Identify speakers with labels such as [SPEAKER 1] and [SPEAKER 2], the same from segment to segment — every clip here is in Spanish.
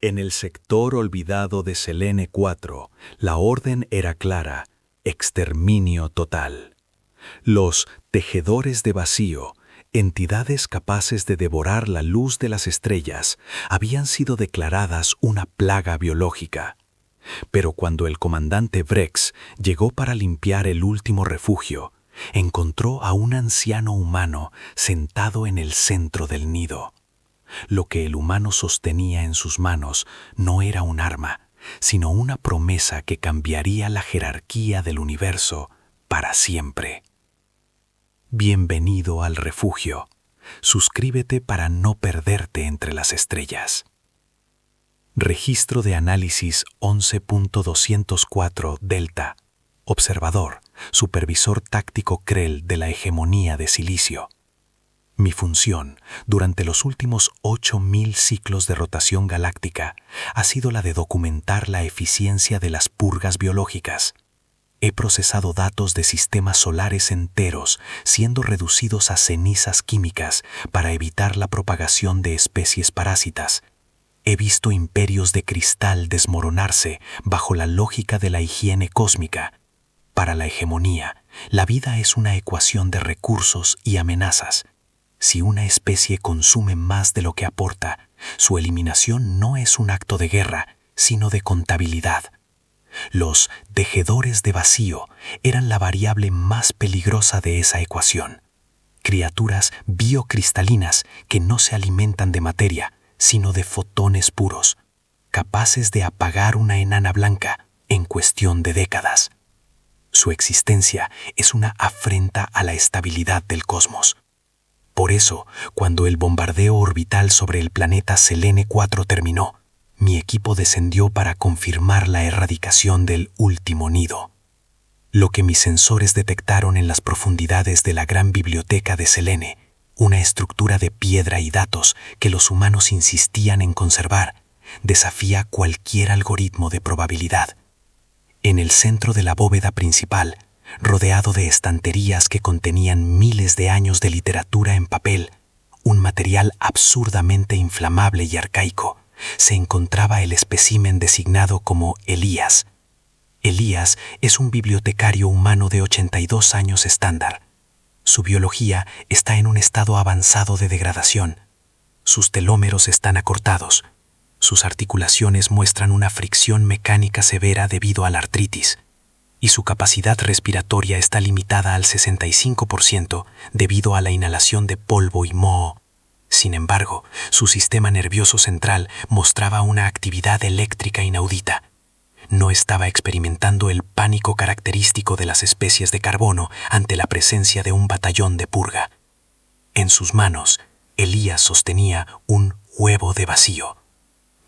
[SPEAKER 1] En el sector olvidado de Selene 4, la orden era clara: exterminio total. Los tejedores de vacío, entidades capaces de devorar la luz de las estrellas, habían sido declaradas una plaga biológica. Pero cuando el comandante Vrex llegó para limpiar el último refugio, encontró a un anciano humano sentado en el centro del nido. Lo que el humano sostenía en sus manos no era un arma, sino una promesa que cambiaría la jerarquía del universo para siempre. Bienvenido al refugio. Suscríbete para no perderte entre las estrellas. Registro de análisis 11.204 Delta. Observador, supervisor táctico Krell de la hegemonía de silicio. Mi función, durante los últimos 8.000 ciclos de rotación galáctica, ha sido la de documentar la eficiencia de las purgas biológicas. He procesado datos de sistemas solares enteros siendo reducidos a cenizas químicas para evitar la propagación de especies parásitas. He visto imperios de cristal desmoronarse bajo la lógica de la higiene cósmica. Para la hegemonía, la vida es una ecuación de recursos y amenazas. Si una especie consume más de lo que aporta, su eliminación no es un acto de guerra, sino de contabilidad. Los tejedores de vacío eran la variable más peligrosa de esa ecuación. Criaturas biocristalinas que no se alimentan de materia, sino de fotones puros, capaces de apagar una enana blanca en cuestión de décadas. Su existencia es una afrenta a la estabilidad del cosmos. Por eso, cuando el bombardeo orbital sobre el planeta Selene 4 terminó, mi equipo descendió para confirmar la erradicación del último nido. Lo que mis sensores detectaron en las profundidades de la gran biblioteca de Selene, una estructura de piedra y datos que los humanos insistían en conservar, desafía cualquier algoritmo de probabilidad. En el centro de la bóveda principal, rodeado de estanterías que contenían miles de años de literatura en papel, un material absurdamente inflamable y arcaico, se encontraba el espécimen designado como Elías. Elías es un bibliotecario humano de 82 años estándar. Su biología está en un estado avanzado de degradación. Sus telómeros están acortados. Sus articulaciones muestran una fricción mecánica severa debido a la artritis. Y su capacidad respiratoria está limitada al 65% debido a la inhalación de polvo y moho. Sin embargo, su sistema nervioso central mostraba una actividad eléctrica inaudita. No estaba experimentando el pánico característico de las especies de carbono ante la presencia de un batallón de purga. En sus manos, Elías sostenía un huevo de vacío.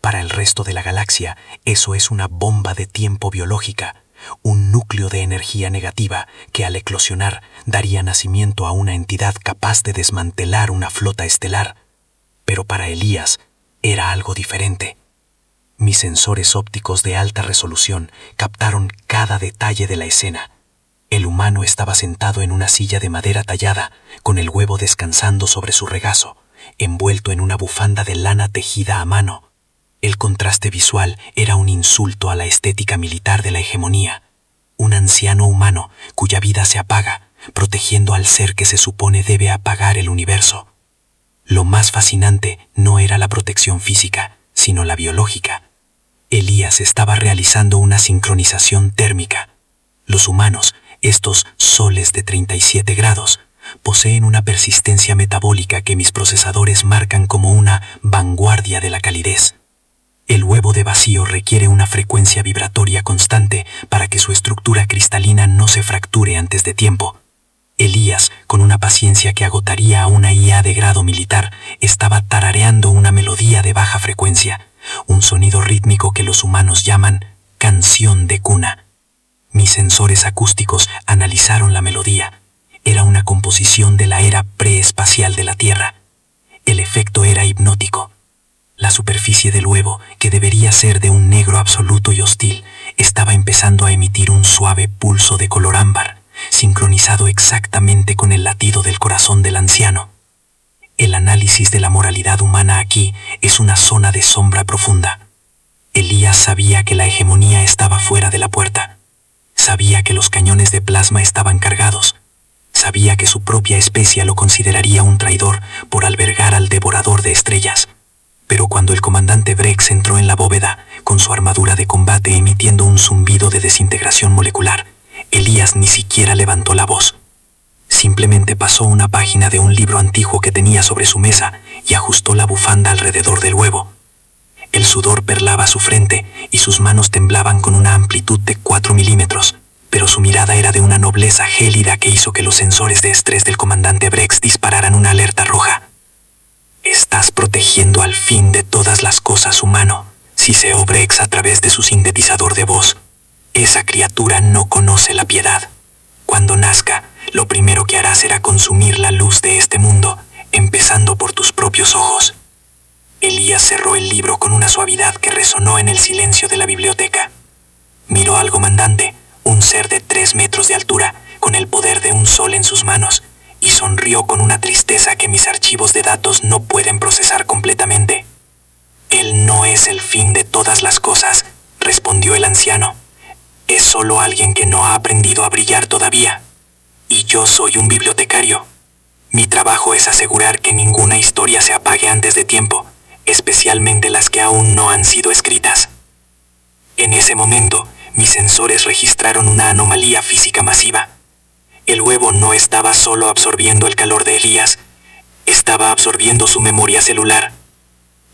[SPEAKER 1] Para el resto de la galaxia, eso es una bomba de tiempo biológica, un núcleo de energía negativa que al eclosionar daría nacimiento a una entidad capaz de desmantelar una flota estelar. Pero para Elías era algo diferente. Mis sensores ópticos de alta resolución captaron cada detalle de la escena. El humano estaba sentado en una silla de madera tallada, con el huevo descansando sobre su regazo, envuelto en una bufanda de lana tejida a mano. El contraste visual era un insulto a la estética militar de la hegemonía. Un anciano humano cuya vida se apaga, protegiendo al ser que se supone debe apagar el universo. Lo más fascinante no era la protección física, sino la biológica. Elías estaba realizando una sincronización térmica. Los humanos, estos soles de 37 grados, poseen una persistencia metabólica que mis procesadores marcan como una vanguardia de la calidez. El huevo de vacío requiere una frecuencia vibratoria constante para que su estructura cristalina no se fracture antes de tiempo. Elías, con una paciencia que agotaría a una IA de grado militar, estaba tarareando una melodía de baja frecuencia, un sonido rítmico que los humanos llaman canción de cuna. Mis sensores acústicos analizaron la melodía. Era una composición de la era preespacial de la Tierra. El efecto era hipnótico. La superficie del huevo, que debería ser de un negro absoluto y hostil, estaba empezando a emitir un suave pulso de color ámbar, sincronizado exactamente con el latido del corazón del anciano. El análisis de la moralidad humana aquí es una zona de sombra profunda.
[SPEAKER 2] Elías sabía que la hegemonía estaba fuera de la puerta. Sabía que los cañones de plasma estaban cargados. Sabía que su propia especie lo consideraría un traidor por albergar al devorador de estrellas. Pero cuando el comandante Brex entró en la bóveda, con su armadura de combate emitiendo un zumbido de desintegración molecular, Elías ni siquiera levantó la voz. Simplemente pasó una página de un libro antiguo que tenía sobre su mesa y ajustó la bufanda alrededor del huevo. El sudor perlaba su frente y sus manos temblaban con una amplitud de 4 milímetros, pero su mirada era de una nobleza gélida que hizo que los sensores de estrés del comandante Brex dispararan una alerta roja. «Estás protegiendo al fin de todas las cosas, humano», siseó Brex a través de su sintetizador de voz. «Esa criatura no conoce la piedad. Cuando nazca, lo primero que hará será consumir la luz de este mundo, empezando por tus propios ojos». Elías cerró el libro con una suavidad que resonó en el silencio de la biblioteca. Miró al comandante, un ser de 3 metros de altura, con el poder de un sol en sus manos, y sonrió con una tristeza que mis archivos de datos no pueden procesar completamente. «Él no es el fin de todas las cosas», respondió el anciano. «Es solo alguien que no ha aprendido a brillar todavía. Y yo soy un bibliotecario. Mi trabajo es asegurar que ninguna historia se apague antes de tiempo, especialmente las que aún no han sido escritas». En ese momento, mis sensores registraron una anomalía física masiva. El huevo no estaba solo absorbiendo el calor de Elías, estaba absorbiendo su memoria celular.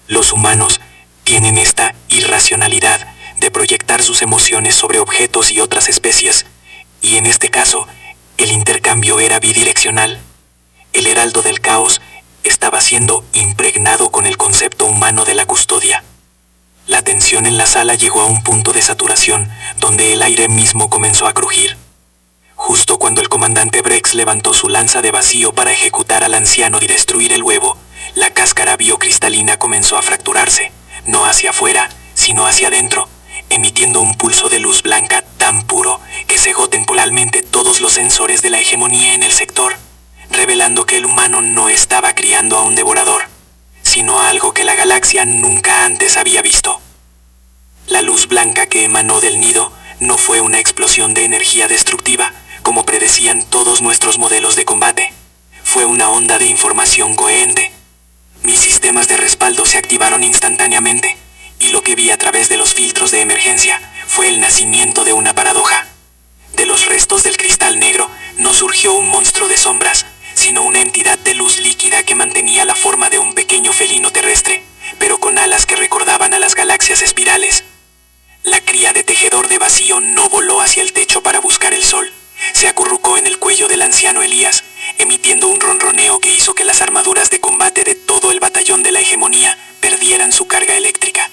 [SPEAKER 2] Los humanos tienen esta irracionalidad de proyectar sus emociones sobre objetos y otras especies, y en este caso, el intercambio era bidireccional. El heraldo del caos estaba siendo impregnado con el concepto humano de la custodia. La tensión en la sala llegó a un punto de saturación, donde el aire mismo comenzó a crujir. Justo cuando el comandante Brex levantó su lanza de vacío para ejecutar al anciano y destruir el huevo, la cáscara biocristalina comenzó a fracturarse, no hacia afuera, sino hacia adentro, emitiendo un pulso de luz blanca tan puro que cegó temporalmente todos los sensores de la hegemonía en el sector, revelando que el humano no estaba criando a un devorador, sino a algo que la galaxia nunca antes había visto. La luz blanca que emanó del nido no fue una explosión de energía destructiva, como predecían todos nuestros modelos de combate. Fue una onda de información coherente. Mis sistemas de respaldo se activaron instantáneamente, y lo que vi a través de los filtros de emergencia fue el nacimiento de una paradoja. De los restos del cristal negro no surgió un monstruo de sombras, sino una entidad de luz líquida que mantenía la forma de un pequeño felino terrestre, pero con alas que recordaban a las galaxias espirales. La cría de tejedor de vacío no voló hacia el techo para buscar el sol. Se acurrucó en el cuello del anciano Elías, emitiendo un ronroneo que hizo que las armaduras de combate de todo el batallón de la hegemonía perdieran su carga eléctrica.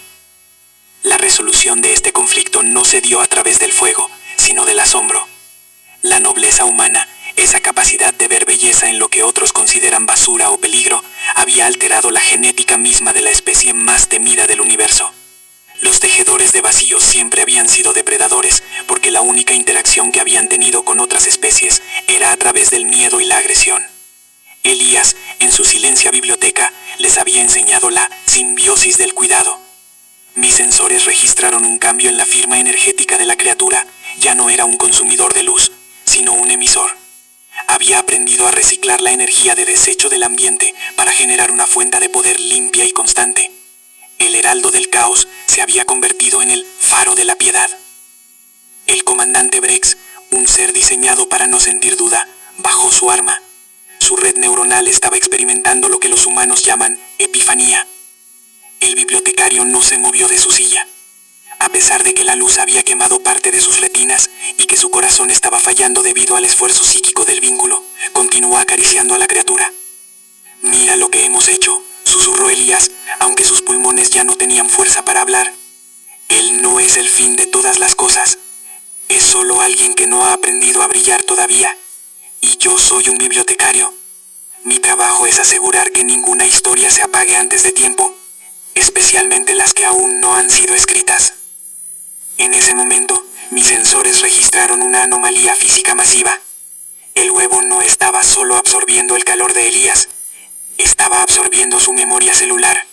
[SPEAKER 2] La resolución de este conflicto no se dio a través del fuego, sino del asombro. La nobleza humana, esa capacidad de ver belleza en lo que otros consideran basura o peligro, había alterado la genética misma de la especie más temida del universo. Los tejedores de vacío siempre habían sido depredadores, porque la única interacción que habían tenido con otras especies era a través del miedo y la agresión. Elías, en su silencia biblioteca, les había enseñado la simbiosis del cuidado. Mis sensores registraron un cambio en la firma energética de la criatura. Ya no era un consumidor de luz, sino un emisor. Había aprendido a reciclar la energía de desecho del ambiente para generar una fuente de poder limpia y constante. El heraldo del caos se había convertido en el faro de la piedad. El comandante Brex, un ser diseñado para no sentir duda, bajó su arma. Su red neuronal estaba experimentando lo que los humanos llaman epifanía. El bibliotecario no se movió de su silla. A pesar de que la luz había quemado parte de sus retinas y que su corazón estaba fallando debido al esfuerzo psíquico del vínculo, continuó acariciando a la criatura. «Mira lo que hemos hecho», susurró Elías, aunque sus pulmones ya no tenían fuerza para hablar. «Él no es el fin de todas las cosas. Es solo alguien que no ha aprendido a brillar todavía. Y yo soy un bibliotecario. Mi trabajo es asegurar que ninguna historia se apague antes de tiempo, especialmente las que aún no han sido escritas». En ese momento, mis sensores registraron una anomalía física masiva. El huevo no estaba solo absorbiendo el calor de Elías, estaba absorbiendo su memoria celular.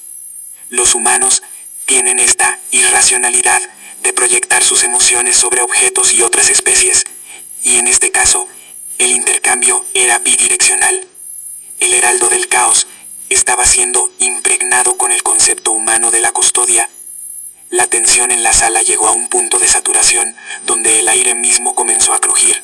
[SPEAKER 2] Los humanos tienen esta irracionalidad de proyectar sus emociones sobre objetos y otras especies, y en este caso, el intercambio era bidireccional. El heraldo del caos estaba siendo impregnado con el concepto humano de la custodia. La tensión en la sala llegó a un punto de saturación, donde el aire mismo comenzó a crujir.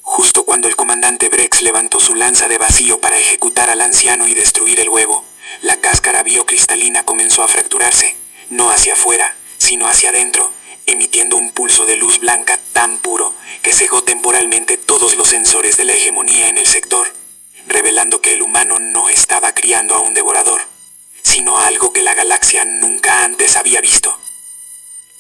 [SPEAKER 2] Justo cuando el comandante Brex levantó su lanza de vacío para ejecutar al anciano y destruir el huevo, la cáscara biocristalina comenzó a fracturarse, no hacia afuera, sino hacia adentro, emitiendo un pulso de luz blanca tan puro que cegó temporalmente todos los sensores de la hegemonía en el sector, revelando que el humano no estaba criando a un devorador, sino a algo que la galaxia nunca antes había visto.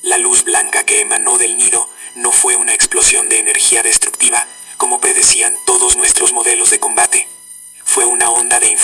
[SPEAKER 2] La luz blanca que emanó del nido no fue una explosión de energía destructiva, como predecían todos nuestros modelos de combate. Fue una onda de información